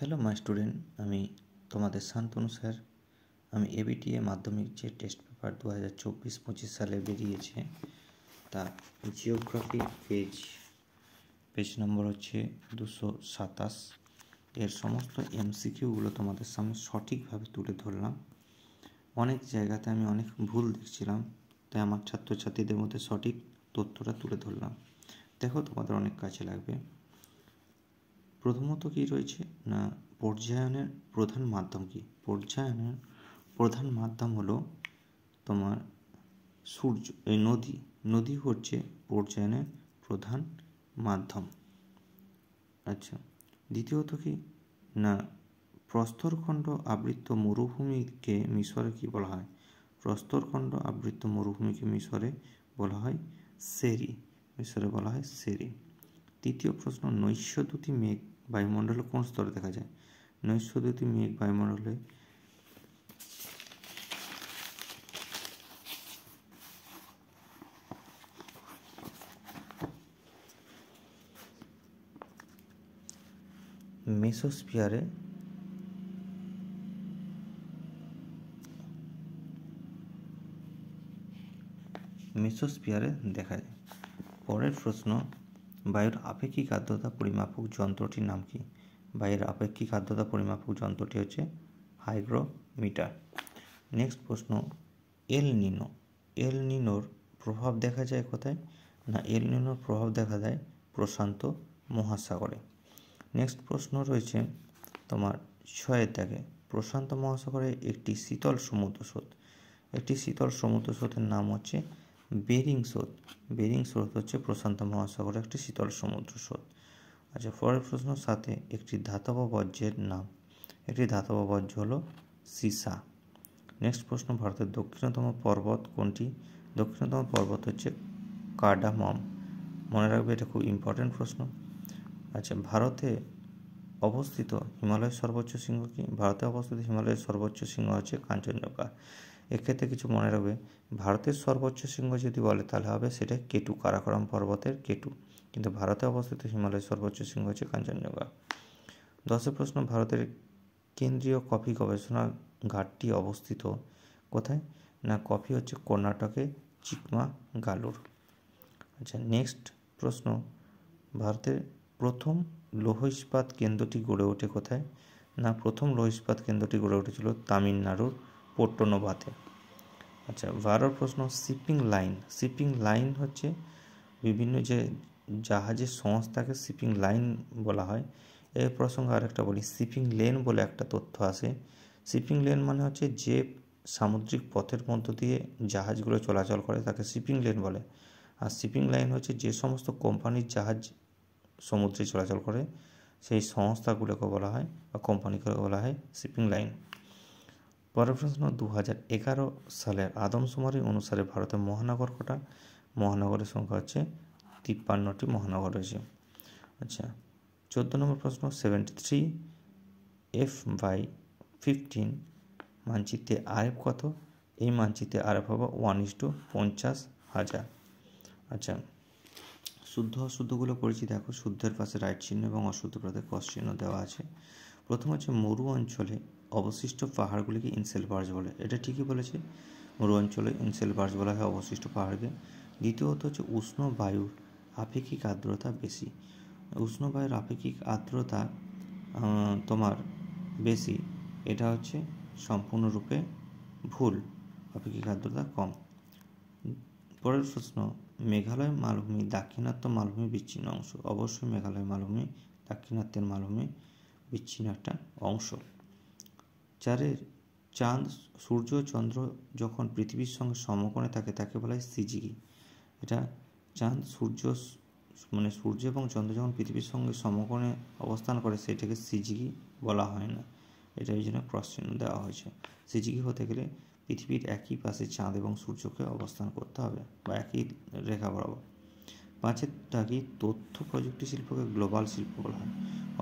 Hello my student, আমি তোমাদের Shantanu sir. আমি এবিটিএ মাধ্যমিক যে টেস্ট পেপার 2024-25 সালে বেরিয়েছে, তা জিওগ্রাফি পেজ নম্বর হচ্ছে 227। এর সমস্ত এমসিকিউগুলো তোমাদের সামনে সঠিকভাবে তুলে ধরলাম। অনেক জায়গাতে আমি অনেক ভুল দেখছিলাম, তাই আমার ছাত্রছাত্রীদের মধ্যে সঠিক তথ্যটা তুলে ধরলাম। দেখো, তোমাদের অনেক কাজে লাগবে। প্রথমত কি রয়েছে না, পর্যায়নের প্রধান মাধ্যম কি? পর্যায়নের প্রধান মাধ্যম হলো তোমার সূর্য। এই নদী হচ্ছে পর্যায়নের প্রধান মাধ্যম। আচ্ছা, দ্বিতীয়ত কি না, প্রস্তরখণ্ড আবৃত মরুভূমিকে মিশরে কি বলা হয়? প্রস্তরখণ্ড আবৃত মরুভূমিকে মিশরে বলা হয় সেরি। মিশরে বলা হয় সেরি। তৃতীয় প্রশ্ন, নৈশদ্যুতি মেঘ বায়ুমণ্ডলে কোন স্তরে দেখা যায়? নৈশদ্যুতি মেঘ বায়ুমণ্ডলে মেসোস্ফিয়ারে দেখা যায়। পরের প্রশ্ন, বায়ুর আপেক্ষিক আর্দ্রতা পরিমাপক যন্ত্রটির নাম কি? বায়ুর আপেক্ষিক আর্দ্রতা পরিমাপক যন্ত্রটি হচ্ছে হাইগ্রোমিটার। নেক্সট প্রশ্ন, এল নিনোর প্রভাব দেখা যায় কোথায়? না, এল নিনোর প্রভাব দেখা যায় প্রশান্ত মহাসাগরে। নেক্সট প্রশ্ন রয়েছে তোমার 6 দাগে, প্রশান্ত মহাসাগরে একটি শীতল সমুদ্র স্রোতের নাম হচ্ছে বেরিং স্রোত হচ্ছে প্রশান্ত মহাসাগরে একটি শীতল সমুদ্র স্রোত। আচ্ছা, পরের প্রশ্ন 7, একটি ধাতব বর্জ্যের নাম। একটি ধাতব বর্জ্য হলো সীসা। নেক্সট প্রশ্ন, ভারতের দক্ষিণতম পর্বত কোনটি? দক্ষিণতম পর্বত হচ্ছে কার্ডামাম। মনে রাখবে, এটা খুব ইম্পর্টেন্ট প্রশ্ন। আচ্ছা, ভারতে অবস্থিত হিমালয়ের সর্বোচ্চ শৃঙ্গ কি? ভারতে অবস্থিত হিমালয়ের সর্বোচ্চ শৃঙ্গ হচ্ছে কাঞ্চনজঙ্ঘা। এক্ষেত্রে কিছু মনে রাখবে, ভারতের সর্বোচ্চ শৃঙ্গ যদি বলে তাহলে হবে সেটা কেটু, কারাকোরাম পর্বতের কেটু, কিন্তু ভারতে অবস্থিত হিমালয়ের সর্বোচ্চ শৃঙ্গ হচ্ছে কাঞ্চনজঙ্ঘা। 10 প্রশ্ন, ভারতের কেন্দ্রীয় কফি গবেষণাগারটি অবস্থিত কোথায়? না, কফি হচ্ছে কর্ণাটকে চিকমাগালুর। আচ্ছা, নেক্সট প্রশ্ন, ভারতের প্রথম লৌহ ইস্পাত কেন্দ্রটি গড়ে ওঠে কোথায়? না, প্রথম লৌহ ইস্পাত কেন্দ্রটি গড়ে উঠেছিল তামিলনাড়ুর পোট্টনবাতে। আচ্ছা, 12 প্রশ্ন, শিপিং লাইন হচ্ছে বিভিন্ন যে জাহাজের সংস্থাকে শিপিং লাইন বলা হয়। এই প্রসঙ্গে আরেকটা বলি, শিপিং লেন বলে একটা তথ্য আছে। শিপিং লেন মানে হচ্ছে যে সামুদ্রিক পথের মধ্য দিয়ে জাহাজগুলো চলাচল করে তাকে শিপিং লেন বলে। আর শিপিং লাইন হচ্ছে যে সমস্ত কোম্পানির জাহাজ সমুদ্রে চলাচল করে সেই সংস্থাগুলোকে বলা হয় বা কোম্পানিকে বলা হয় শিপিং লাইন। পরের প্রশ্ন, 2011 সালের আদমশুমারি অনুসারে ভারতের মহানগর কটা? মহানগরের সংখ্যা হচ্ছে 53টি মহানগর রয়েছে। আচ্ছা, 14 নম্বর প্রশ্ন, 73 F/15 মানচিত্রে আরএফ কত? এই মানচিত্রে আরএফ হবে 1:50,000। আচ্ছা, শুদ্ধ অশুদ্ধগুলো করেছি। দেখো, শুদ্ধের পাশে রাইট চিহ্ন এবং অশুদ্ধ পাশে ক্রস চিহ্ন দেওয়া আছে। প্রথম হচ্ছে মরু অঞ্চলে অবশিষ্ট পাহাড়গুলিকে ইনসেলবার্স বলে। এটা ঠিকই বলেছে, মরু অঞ্চলে ইনসেলবার্স বলা হয় অবশিষ্ট পাহাড়কে। দ্বিতীয়ত হচ্ছে উষ্ণ বায়ুর আপেক্ষিক আর্দ্রতা বেশি। উষ্ণ বায়ুর আপেক্ষিক আর্দ্রতা তোমার বেশি, এটা হচ্ছে সম্পূর্ণরূপে ভুল, আপেক্ষিক আর্দ্রতা কম। পরের প্রশ্ন, মেঘালয় মালভূমি দাক্ষিণাত্য মালভূমি বিচ্ছিন্ন অংশ। অবশ্যই মেঘালয় মালভূমি দাক্ষিণাত্যের মালভূমি বিচ্ছিন্ন একটা অংশ। 4, চাঁদ, সূর্য, চন্দ্র যখন পৃথিবীর সঙ্গে সমকোণে থাকে তাকে বলা হয় সিজিগি। এটা চাঁদ, সূর্য এবং চন্দ্র যখন পৃথিবীর সঙ্গে সমকোণে অবস্থান করে সেটাকে সিজিগি বলা হয় না। এটা এই জন্য ক্রস চিহ্ন দেওয়া হয়েছে। সিজিগি হতে গেলে পৃথিবীর একই পাশে চাঁদ এবং সূর্যকে অবস্থান করতে হবে বা একই রেখা বরাবর। 5 দাগি, তথ্য প্রযুক্তি শিল্পকে গ্লোবাল শিল্প বলা হয়।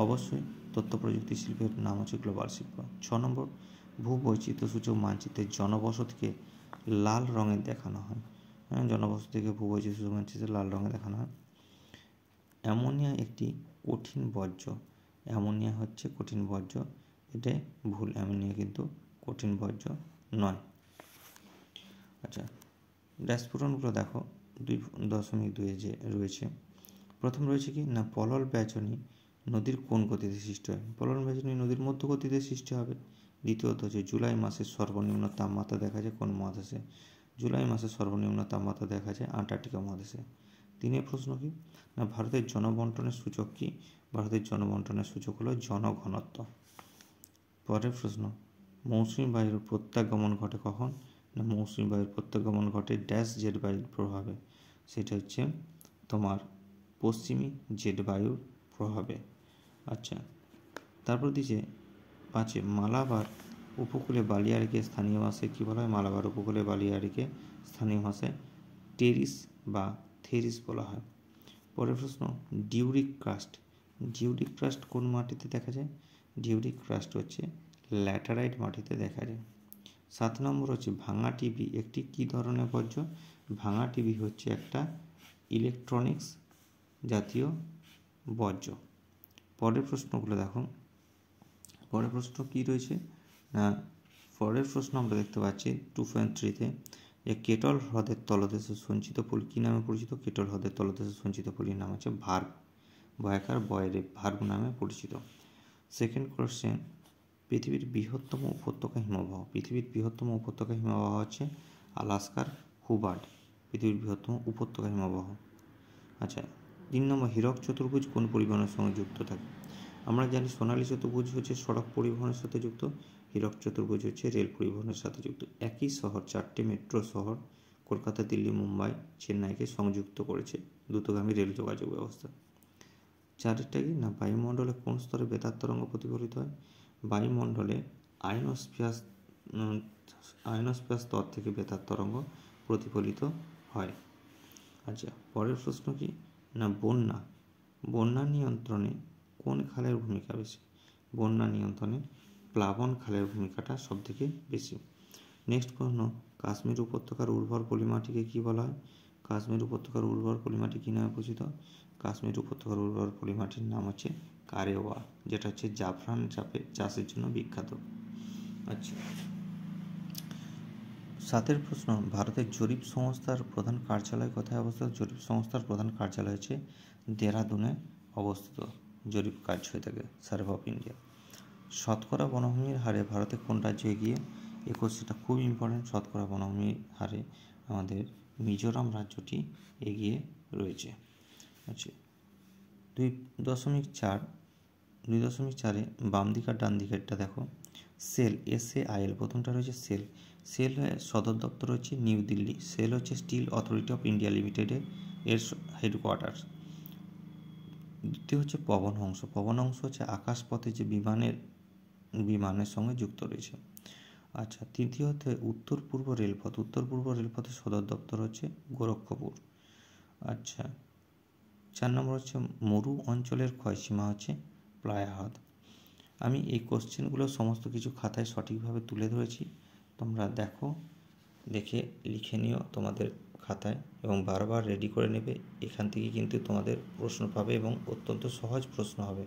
অবশ্যই তথ্য প্রযুক্তি শিল্পের নাম হচ্ছে গ্লোবাল শিল্প। 6 নম্বর, ভূবৈচিত্র্যসূচক মানচিত্রে জনবসতিকে লাল রঙে দেখানো হয়। জনবসতিকে ভূবৈচিত্র্যসূচক মানচিত্রে লাল রঙে দেখানো হয়। অ্যামোনিয়া একটি কঠিন বর্জ্য। অ্যামোনিয়া হচ্ছে কঠিন বর্জ্য, এটাই ভুল, অ্যামোনিয়া কিন্তু কঠিন বর্জ্য নয়। আচ্ছা, ড্যাশ পূরণগুলো দেখো 2.2 যে রয়েছে। প্রথম রয়েছে কি না, পলল বেচনি নদীর কোন গতিতে সৃষ্টি হয়? পলল বেচনি নদীর মধ্য গতিতে সৃষ্টি হবে। দ্বিতীয়ত হচ্ছে জুলাই মাসের সর্বনিম্ন তাপমাত্রা দেখা যায় কোন মহাদেশে? জুলাই মাসের সর্বনিম্ন তাপমাত্রা দেখা যায় আন্টার্কটিকা মহাদেশে। 3 প্রশ্ন কি না, ভারতের জনবন্টনের সূচক কি? ভারতের জনবন্টনের সূচক হলো জনঘনত্ব। পরের প্রশ্ন, মৌসুমী বায়ুর প্রত্যাগমন ঘটে কখন? না, মৌসুমী বায়ুর প্রত্যাগমন ঘটে ড্যাশ জেট বায়ুর প্রভাবে, সেটা হচ্ছে তোমার পশ্চিমী জেট বায়ুর প্রভাবে। আচ্ছা, তারপর দিচ্ছে 5 মালাবার উপকূলে বালিয়াড়িকে স্থানীয় ভাষায় কী বলা হয়? মালাবার উপকূলে বালিয়াড়িকে স্থানীয় ভাষায় টেরিস বা থেরিস বলা হয়। পরের প্রশ্ন, ডিউরিক ক্রাস্ট। ডিউরিক ক্রাস্ট কোন মাটিতে দেখা যায়? ডিউরিক ক্রাস্ট হচ্ছে ল্যাটারাইট মাটিতে দেখা যায়। 7 নম্বর হচ্ছে ভাঙা টিভি একটি কী ধরনের বর্জ্য? ভাঙা টিভি হচ্ছে একটা ইলেকট্রনিক্স জাতীয় বর্জ্য। পরের প্রশ্নগুলো দেখো, পরের প্রশ্ন কী রয়েছে না, পরের প্রশ্ন আমরা দেখতে পাচ্ছি 2.3-তে যে কেটল হ্রদের তলদেশে সঞ্চিত পলি কী নামে পরিচিত? কেটল হ্রদের তলদেশে সঞ্চিত পলির নাম হচ্ছে ভার্ব, বয়াকার বয়েরে ভার্ব নামে পরিচিত। সেকেন্ড কোশ্চেন, পৃথিবীর বৃহত্তম উপত্যকা হিমবাহ। পৃথিবীর বৃহত্তম উপত্যকা হিমবাহ হচ্ছে আলাস্কার হুবার্ড, পৃথিবীর বৃহত্তম উপত্যকা হিমবাহ। আচ্ছা, 3 নম্বর, হীরক চতুর্ভুজ কোন পরিবহনের সঙ্গে যুক্ত থাকে? আমরা জানি সোনালী চতুর্ভুজ হচ্ছে সড়ক পরিবহনের সাথে যুক্ত, হীরক চতুর্ভুজ হচ্ছে রেল পরিবহনের সাথে যুক্ত। একই শহর 4টে মেট্রো শহর কলকাতা, দিল্লি, মুম্বাই, চেন্নাইকে সংযুক্ত করেছে দ্রুতগামী রেল যোগাযোগ ব্যবস্থা। 4টা কি না, বায়ুমণ্ডলে কোন স্তরে বেতার তরঙ্গ প্রতিফলিত হয়? বায়ুমণ্ডলে আয়নোস্ফিয়ার স্তর থেকে বেতার তরঙ্গ প্রতিফলিত হয়। আচ্ছা, পরের প্রশ্ন কি না, বন্যা নিয়ন্ত্রণে কোন খালের ভূমিকা বেশি? বন্যা নিয়ন্ত্রণে প্লাবন খালের ভূমিকাটা সবথেকে বেশি। নেক্সট প্রশ্ন, কাশ্মীর উপত্যকার উর্বর পলিমাটিকে কী বলা হয়? কাশ্মীর উপত্যকার উর্বর পলিমাটি কী নামে পরিচিত? কাশ্মীর উপত্যকার উর্বর পলিমাটির নাম হচ্ছে কারেওয়া, যেটা হচ্ছে জাফরান চাষের জন্য বিখ্যাত। আচ্ছা, 7 প্রশ্ন, ভারতের জরিপ সংস্থার প্রধান কার্যালয় কোথায় অবস্থিত? জরিপ সংস্থার প্রধান কার্যালয় হচ্ছে দেরাদুনে অবস্থিত, জরিপ কাজ হয়ে থাকে, সার্ভে অফ ইন্ডিয়া। শতকরা বনভূমির হারে ভারতে কোন রাজ্য এগিয়ে? এই কোশ্চেনটা খুব ইম্পর্টেন্ট। শতকরা বনভূমির হারে আমাদের মিজোরাম রাজ্যটি এগিয়ে রয়েছে। আচ্ছা, 2.4 বাম দিক আর ডান দিকেরটা দেখো। সেল, SAIL, প্রথমটা রয়েছে সেল। সেল সদর দপ্তর হচ্ছে নিউ দিল্লি। সেল হচ্ছে স্টিল অথরিটি অফ ইন্ডিয়া লিমিটেডের এর হেডকোয়ার্টার। দ্বিতীয় হচ্ছে পবন হংস। পবন হংস হচ্ছে আকাশপথে যে বিমানের সঙ্গে যুক্ত রয়েছে। আচ্ছা, তৃতীয় হচ্ছে উত্তর পূর্ব রেলপথ। উত্তর পূর্ব রেলপথের সদর দপ্তর হচ্ছে গোরক্ষপুর। আচ্ছা, 4 নম্বর হচ্ছে মরু অঞ্চলের ক্ষয়সীমা হচ্ছে প্লায়া হ্রদ। আমি এই কোশ্চেনগুলো সমস্ত কিছু খাতায় সঠিকভাবে তুলে ধরেছি, তোমরা দেখো, দেখে লিখে নিও তোমাদের খাতায় এবং বারবার রেডি করে নেবে। এখান থেকে কিন্তু তোমাদের প্রশ্ন পাবে এবং অত্যন্ত সহজ প্রশ্ন হবে,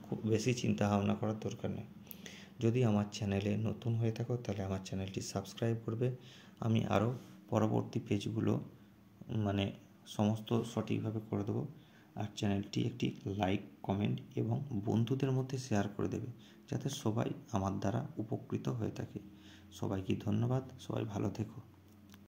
খুব বেশি চিন্তা ভাবনা করার দরকার নেই। যদি আমার চ্যানেলে নতুন হয়ে থাকো তাহলে আমার চ্যানেলটি সাবস্ক্রাইব করবে। আমি আরও পরবর্তী পেজগুলো সমস্ত সঠিকভাবে করে দেবো। আর চ্যানেলটি একটি লাইক, কমেন্ট এবং বন্ধুদের মধ্যে শেয়ার করে দেবে, যাতে সবাই আমার দ্বারা উপকৃত হয়ে থাকে। সবাইকে ধন্যবাদ, সবাই ভালো থেকো।